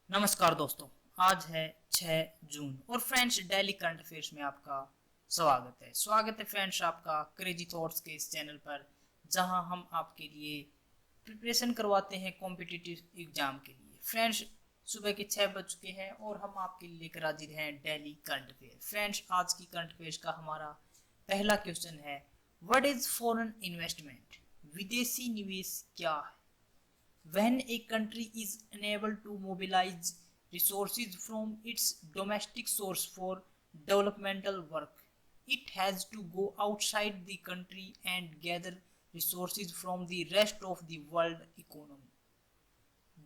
नमस्कार दोस्तों। आज है 6 जून और फ्रेंड्स डेली करंट अफेयर्स में आपका स्वागत है फ्रेंड्स आपका क्रेजी थॉट्स के इस चैनल पर, जहां हम आपके लिए प्रिपरेशन करवाते हैं कॉम्पिटिटिव एग्जाम के लिए। फ्रेंड्स सुबह के 6 बज चुके हैं और हम आपके लिए लेकर हाजिर हैं डेली करंट अफेयर। फ्रेंड्स आज की करंट अफेयर्स का हमारा पहला क्वेश्चन है, व्हाट इज फॉरेन इन्वेस्टमेंट? विदेशी निवेश क्या है? When a country is unable to mobilize resources from its domestic source for developmental work, it has to go outside the country and gather resources from the rest of the world economy.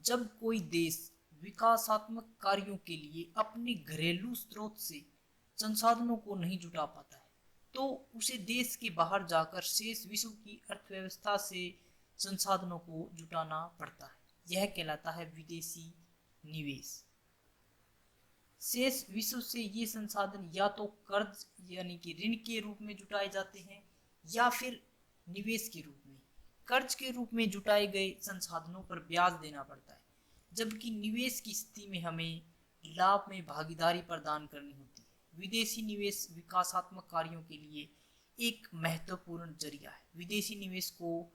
जब कोई देश विकासात्मक कार्यों के लिए अपने घरेलू स्रोत से संसाधनों को नहीं जुटा पाता है, तो उसे देश के बाहर जाकर शेष विश्व की अर्थव्यवस्था से संसाधनों को जुटाना पड़ता है। यह कहलाता है विदेशी निवेश। शेष विश्व से ये संसाधन या तो कर्ज यानी कि ऋण के रूप में जुटाए जाते हैं या फिर निवेश के रूप में। कर्ज के रूप में जुटाए गए संसाधनों पर ब्याज देना पड़ता है, जबकि निवेश की स्थिति में हमें लाभ में भागीदारी प्रदान करनी होती है। विदेशी निवेश विकासात्मक कार्यों के लिए एक महत्वपूर्ण जरिया है। विदेशी निवेश को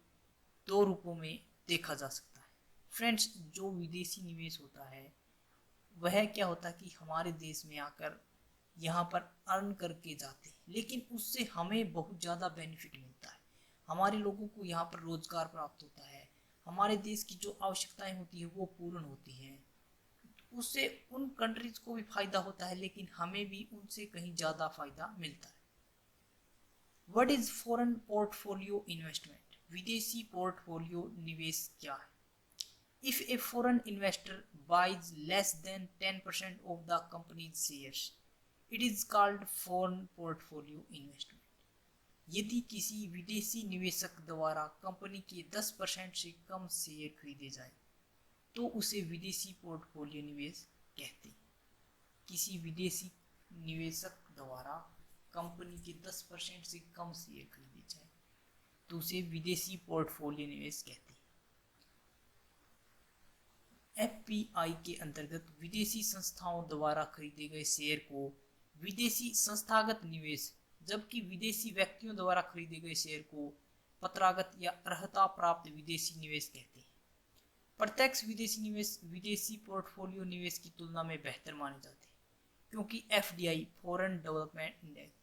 दो रूपों में देखा जा सकता है। फ्रेंड्स, जो विदेशी निवेश होता है वह क्या होता है कि हमारे देश में आकर यहाँ पर अर्न करके जाते हैं, लेकिन उससे हमें बहुत ज़्यादा बेनिफिट मिलता है। हमारे लोगों को यहाँ पर रोजगार प्राप्त होता है, हमारे देश की जो आवश्यकताएं होती है वो पूर्ण होती हैं। उससे उन कंट्रीज को भी फायदा होता है, लेकिन हमें भी उनसे कहीं ज़्यादा फायदा मिलता है। What is foreign portfolio investment? विदेशी पोर्टफोलियो निवेश क्या है? If a foreign investor buys less than 10% of the company's shares, it is called foreign portfolio investment. यदि किसी विदेशी निवेशक द्वारा कंपनी के 10% से कम शेयर खरीदे जाए तो उसे विदेशी पोर्टफोलियो निवेश कहते हैं। किसी विदेशी निवेशक द्वारा कंपनी के 10% से कम शेयर खरीदे जाए तो उसे विदेशी पोर्टफोलियो निवेश कहते हैं। एफपीआई के अंतर्गत विदेशी संस्थाओं द्वारा खरीदे गए शेयर को विदेशी संस्थागत निवेश, जबकि विदेशी व्यक्तियों द्वारा खरीदे गए शेयर को पत्रागत या अर्हता प्राप्त विदेशी निवेश कहते हैं। प्रत्यक्ष विदेशी निवेश विदेशी पोर्टफोलियो निवेश की तुलना में बेहतर माने जाते हैं, क्योंकि एफडीआई फॉरेन डेवलपमेंट इंडेक्स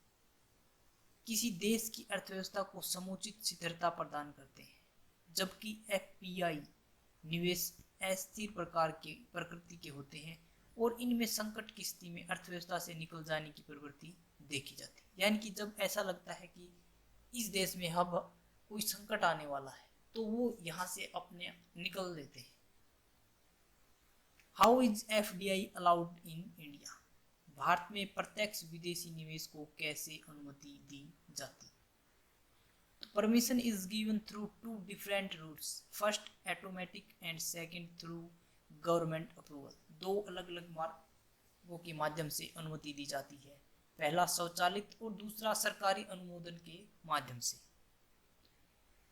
किसी देश की अर्थव्यवस्था को समुचित स्थिरता प्रदान करते हैं, जबकि एफपीआई निवेश अस्थिर प्रकार के प्रकृति के होते हैं और इनमें संकट की स्थिति में अर्थव्यवस्था से निकल जाने की प्रवृत्ति देखी जाती है। यानी कि जब ऐसा लगता है कि इस देश में अब कोई संकट आने वाला है तो वो यहाँ से अपने निकल लेते हैं। How is FDI allowed in India? Bharat में प्रत्यक्ष विदेशी निवेश को कैसे अनुमति दी जाती? Permission is given through two different routes. First automatic and second through government approval. दो अलग अलग मार्गों के माध्यम से अनुमति दी जाती है। पहला स्वचालित और दूसरा सरकारी अनुमोदन के माध्यम से।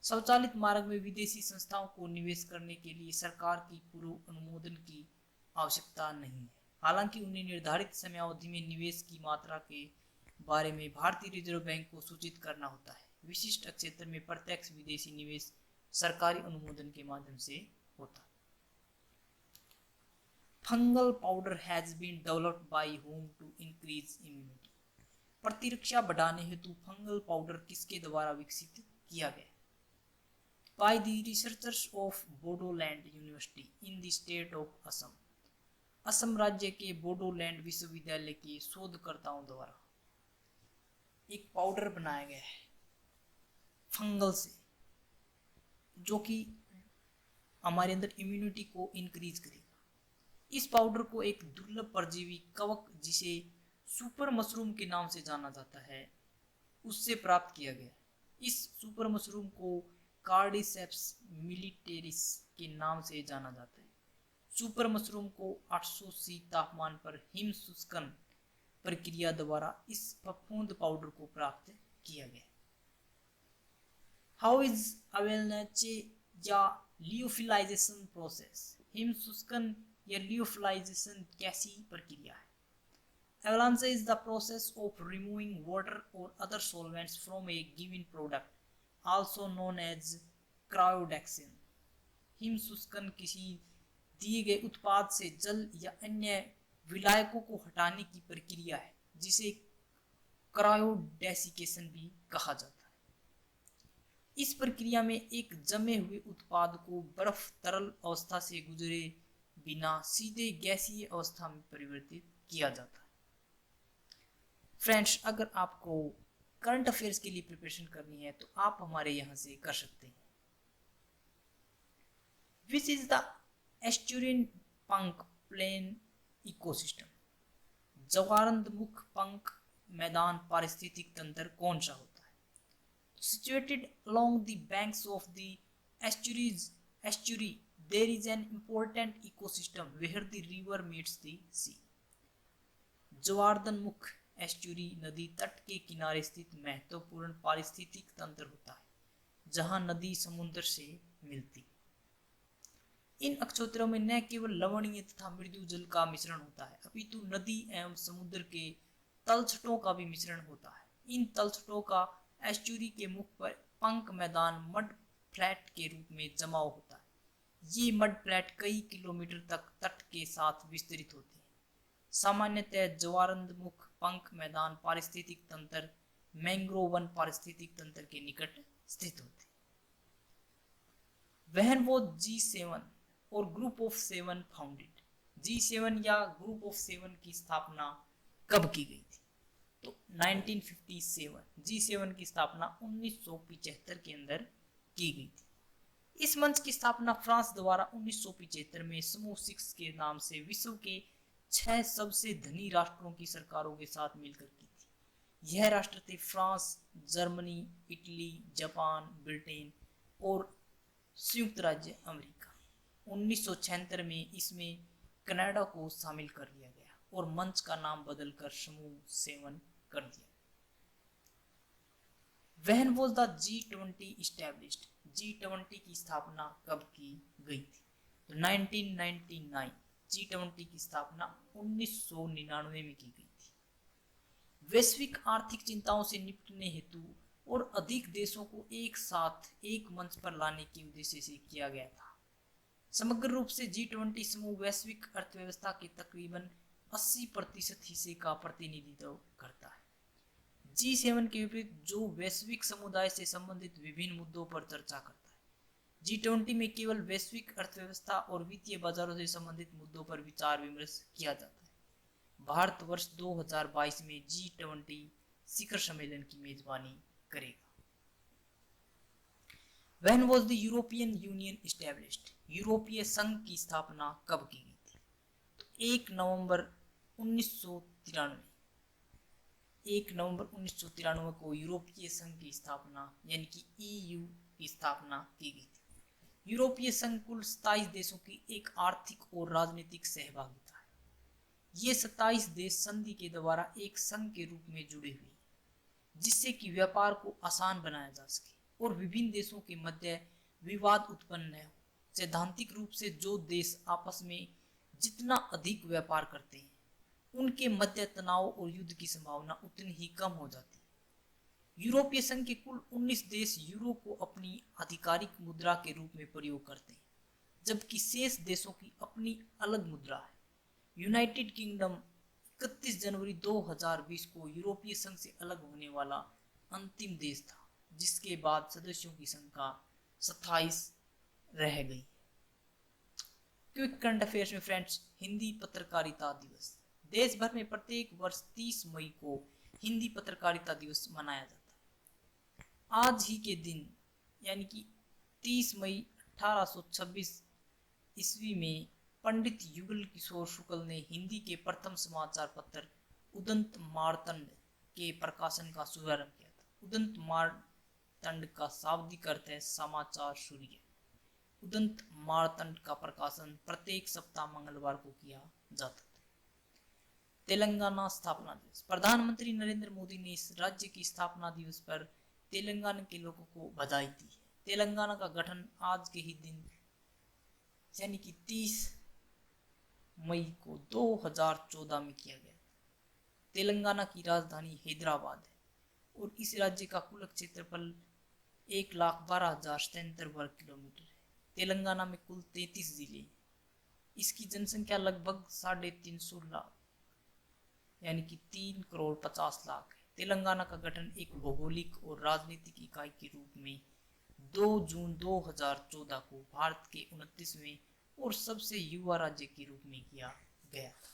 स्वचालित मार्ग में विदेशी संस्थाओं को निवेश करने के लिए सरकार की पूर्व अनुमोदन की आवश्यकता नहीं है। हालांकि उन्हें निर्धारित समयावधि में निवेश की मात्रा के बारे में भारतीय रिजर्व बैंक को सूचित करना होता है। विशिष्ट क्षेत्र में प्रत्यक्ष विदेशी निवेश सरकारी अनुमोदन के माध्यम से होता है। Fungal powder has been developed by whom to increase immunity? प्रतिरक्षा बढ़ाने हेतु फंगल पाउडर किसके द्वारा विकसित किया गया? By the researchers of Bodoland university in the state of Assam. Assam राज्य के बोडोलैंड विश्वविद्यालय के शोधकर्ताओं द्वारा एक पाउडर बनाया गया है फंगल से, जो कि हमारे अंदर इम्यूनिटी को इंक्रीज करेगा। इस पाउडर को एक दुर्लभ परजीवी कवक, जिसे सुपर मशरूम के नाम से जाना जाता है, उससे प्राप्त किया गया। इस सुपर मशरूम को कार्डिसेप्स मिलिटेरिस के नाम से जाना जाता है। सुपर मशरूम को 800 तापमान पर हिम शुष्कन प्रक्रिया द्वारा इस फफूंद पाउडर को प्राप्त किया गया। हाउ इज अवेलनेचे या लियोफिलाइजेशन प्रोसेस? हिम शुष्कन या लियोफिलाइजेशन कैसी प्रक्रिया है? Avalanche is the process of removing water और other solvents from a given product, also known as cryodesiccation. हिम शुष्कन किसी दिए गए उत्पाद से जल या अन्य विलायकों को हटाने की प्रक्रिया है, जिसे क्रायोडेसिकेशन भी कहा जाता है। इस प्रक्रिया में एक जमे हुए उत्पाद को बर्फ तरल अवस्था से गुजरे बिना सीधे गैसीय अवस्था में परिवर्तित किया जाता है। फ्रेंड्स, अगर आपको करंट अफेयर्स के लिए प्रिपरेशन करनी है तो आप हमारे यहाँ से कर सकते हैं। विच इज द एस्चुरिन पंख प्लेन इकोसिस्टम? ज्वारंदमुख पंख मैदान पारिस्थितिक तंत्र कौन सा होता है? Situated along the banks of the estuary there is an important ecosystem where the river meets the sea. ज्वारंदमुख एस्चुरी नदी तट के किनारे स्थित महत्वपूर्ण पारिस्थितिक तंत्र होता है, जहां नदी समुद्र से मिलती है। इन अक्षोत्रों में न केवल लवणीय तथा मृदु जल का मिश्रण होता है, अपितु नदी एवं समुद्र के तलछटों का भी मिश्रण होता है। इन तलछटों का एस्चुरी के मुख पर पंख मैदान मड फ्लैट के रूप में जमाव होता है। ये मड फ्लैट कई किलोमीटर तक तट के साथ विस्तृत होते हैं। सामान्यतः ज्वारंदमुख पंख मैदान पारिस्थितिक तंत्र मैंग्रोव वन पारिस्थितिक तंत्र के निकट स्थित होते हैं। वहन वो G7 और ग्रुप ऑफ 7 फाउंडेड? G7 या ग्रुप ऑफ 7 की स्थापना कब की गई थी? तो 1957। G7 की स्थापना 1975 के अंदर की गई थी। इस मंच की स्थापना फ्रांस द्वारा 1975 में समूह 6 के नाम से विश्व के 6 सबसे धनी राष्ट्रों की सरकारों के साथ मिलकर की थी। यह राष्ट्र थे France, Germany, Italy, Japan, Britain और संयुक्त राज्य अमेरिका। 1976 में इसमें कनाडा को शामिल कर लिया गया और मंच का नाम बदलकर समूह 7 कर दिया। When was the G20 established? G20 की स्थापना कब की गई थी? तो 1999। G20 की स्थापना 1999 में की गई थी। वैश्विक आर्थिक चिंताओं से निपटने हेतु और अधिक देशों को एक साथ एक मंच पर लाने के उद्देश्य से किया गया था। समग्र रूप से G20 समूह वैश्विक अर्थव्यवस्था के तकरीबन 80% हिस्से का प्रतिनिधित्व करता है। G7 के विपरीत जो वैश्विक समुदाय से संबंधित विभिन्न मुद्दों पर चर्चा करता है। G20 में केवल वैश्विक अर्थव्यवस्था और वित्तीय बाजारों से संबंधित मुद्दों पर विचार विमर्श किया जाता है। भारत वर्ष 2022 में G20 शिखर सम्मेलन की मेजबानी करेगा। When was the European Union established? यूरोपीय संघ की स्थापना कब की गई थी? तो 1 नवंबर 1993। 1 नवंबर 1993 को यूरोपीय संघ की स्थापना यानी कि EU की स्थापना की गई थी। यूरोपीय संघ कुल 27 देशों की एक आर्थिक और राजनीतिक सहभागिता है। ये 27 देश संधि के द्वारा एक संघ के रूप में जुड़े हुए हैं, जिससे कि व्यापार को आसान बनाया जा सके और विभिन्न देशों के मध्य विवाद उत्पन्न न हो। सैद्धांतिक रूप से जो देश आपस में जितना अधिक व्यापार करते हैं, उनके मध्य तनाव और युद्ध की संभावना उतनी ही कम हो जाती है। यूरोपीय संघ के कुल 19 देश यूरो को अपनी आधिकारिक मुद्रा के रूप में प्रयोग करते हैं, जबकि शेष देशों की अपनी अलग मुद्रा है। यूनाइटेड किंगडम 31 जनवरी 2020 को यूरोपीय संघ से अलग होने वाला अंतिम देश था, जिसके बाद सदस्यों की संख्या 27 रह गई। क्विक करंट अफेयर्स में फ्रेंड्स, हिंदी पत्रकारिता दिवस। देश भर में प्रत्येक वर्ष 30 मई को हिंदी पत्रकारिता दिवस मनाया जाता है। आज ही के दिन यानी कि 30 मई 1826 ईस्वी में पंडित युगल किशोर शुक्ल ने हिंदी के प्रथम समाचार पत्र उदंत मार्तंड के प्रकाशन का शुभारंभ किया था। उदंत मार्तंड का शाब्दिक अर्थ है समाचार सूर्य। उदंत मार्तंड का प्रकाशन प्रत्येक सप्ताह मंगलवार को किया जाता था। तेलंगाना स्थापना दिवस। प्रधानमंत्री नरेंद्र मोदी ने इस राज्य की स्थापना दिवस पर तेलंगाना के लोगों को बधाई दी है। तेलंगाना का गठन आज के ही दिन यानी कि 30 मई को 2014 में किया गया। तेलंगाना की राजधानी हैदराबाद है और इस राज्य का कुल क्षेत्रफल 1,12,077 वर्ग किलोमीटर है। तेलंगाना में कुल 33 जिले हैं। इसकी जनसंख्या लगभग 350 लाख यानी कि 3,50,00,000 है। तेलंगाना का गठन एक भौगोलिक और राजनीतिक इकाई के रूप में 2 जून 2014 को भारत के 29वें और सबसे युवा राज्य के रूप में किया गया था।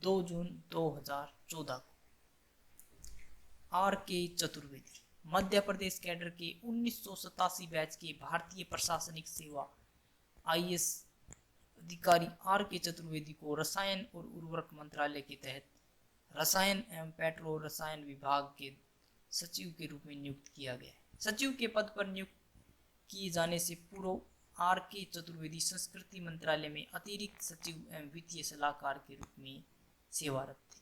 2 जून 2014 को R.K. चतुर्वेदी मध्य प्रदेश कैडर के 1987 बैच के भारतीय प्रशासनिक सेवा IAS अधिकारी R.K. चतुर्वेदी को रसायन और उर्वरक मंत्रालय के तहत रसायन एवं पेट्रो रसायन विभाग के सचिव के रूप में नियुक्त किया गया है। सचिव के पद पर नियुक्त किए जाने से पूर्व R.K. चतुर्वेदी संस्कृति मंत्रालय में अतिरिक्त सचिव एवं वित्तीय सलाहकार के रूप में सेवारत थे।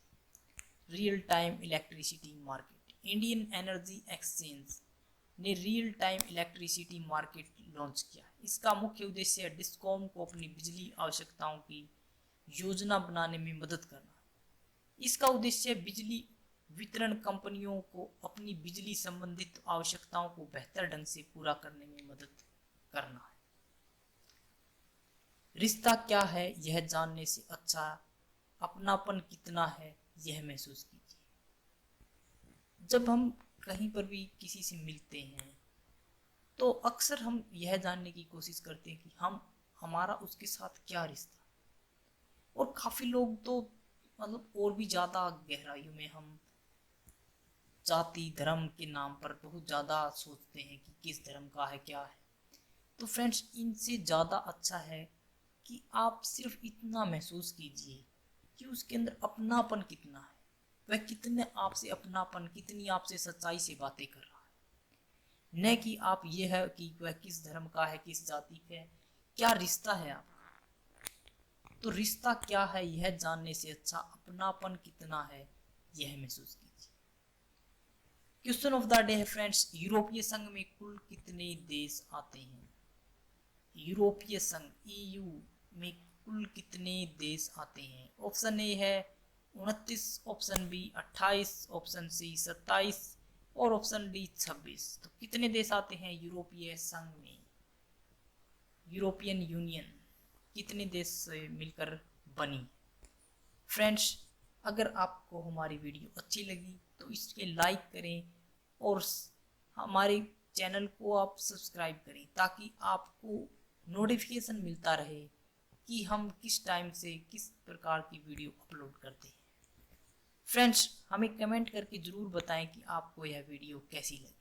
Real time electricity market Indian Energy Exchange ने real time electricity market launch किया। इसका मुख्य उद्देश्य डिस्कॉम को अपनी बिजली आवश्यकताओं की योजना बनाने में मदद करना। इसका उद्देश्य बिजली वितरण कंपनियों को अपनी बिजली संबंधित आवश्यकताओं को बेहतर ढंग से पूरा करने में मदद करना है। रिश्ता क्या है यह जानने से अच्छा अपनापन कितना है यह महसूस कीजिए। जब हम कहीं पर भी किसी से मिलते हैं तो अक्सर हम यह जानने की कोशिश करते हैं कि हमारा उसके साथ क्या रिश्ता, और काफी लोग तो मतलब और भी ज्यादा गहराइयों में हम जाति धर्म के नाम पर बहुत ज्यादा सोचते हैं कि किस धर्म का है क्या है। तो फ्रेंड्स, इनसे ज्यादा अच्छा है कि आप सिर्फ इतना महसूस कीजिए कि उसके अंदर अपनापन कितना है, वह कितने आपसे अपनापन, कितनी आपसे सच्चाई से बातें कर रहा है। न कि आप ये है कि वह किस धर्म का है, किस जाति का है, क्या रिश्ता है आपका। तो रिश्ता क्या है यह जानने से अच्छा अपनापन कितना है यह महसूस कीजिए। क्वेश्चन ऑफ द डे है फ्रेंड्स, यूरोपीय संघ में कुल कितने देश आते हैं? यूरोपीय संघ EU में कुल कितने देश आते हैं? ऑप्शन ए है 29, ऑप्शन बी 28, ऑप्शन सी 27 और ऑप्शन डी 26। तो कितने देश आते हैं यूरोपीय संघ में? यूरोपियन यूनियन कितने देश से मिलकर बनी? फ्रेंड्स, अगर आपको हमारी वीडियो अच्छी लगी तो इसके लाइक करें और हमारे चैनल को आप सब्सक्राइब करें ताकि आपको नोटिफिकेशन मिलता रहे कि हम किस टाइम से किस प्रकार की वीडियो अपलोड करते हैं। फ्रेंड्स, हमें कमेंट करके ज़रूर बताएं कि आपको यह वीडियो कैसी लगी।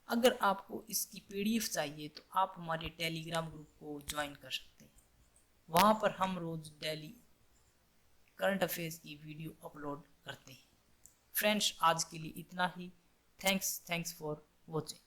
अगर आपको इसकी PDF चाहिए तो आप हमारे टेलीग्राम ग्रुप को ज्वाइन कर सकते हैं। वहाँ पर हम रोज़ डेली करंट अफेयर्स की वीडियो अपलोड करते हैं। फ्रेंड्स, आज के लिए इतना ही। Thanks for watching.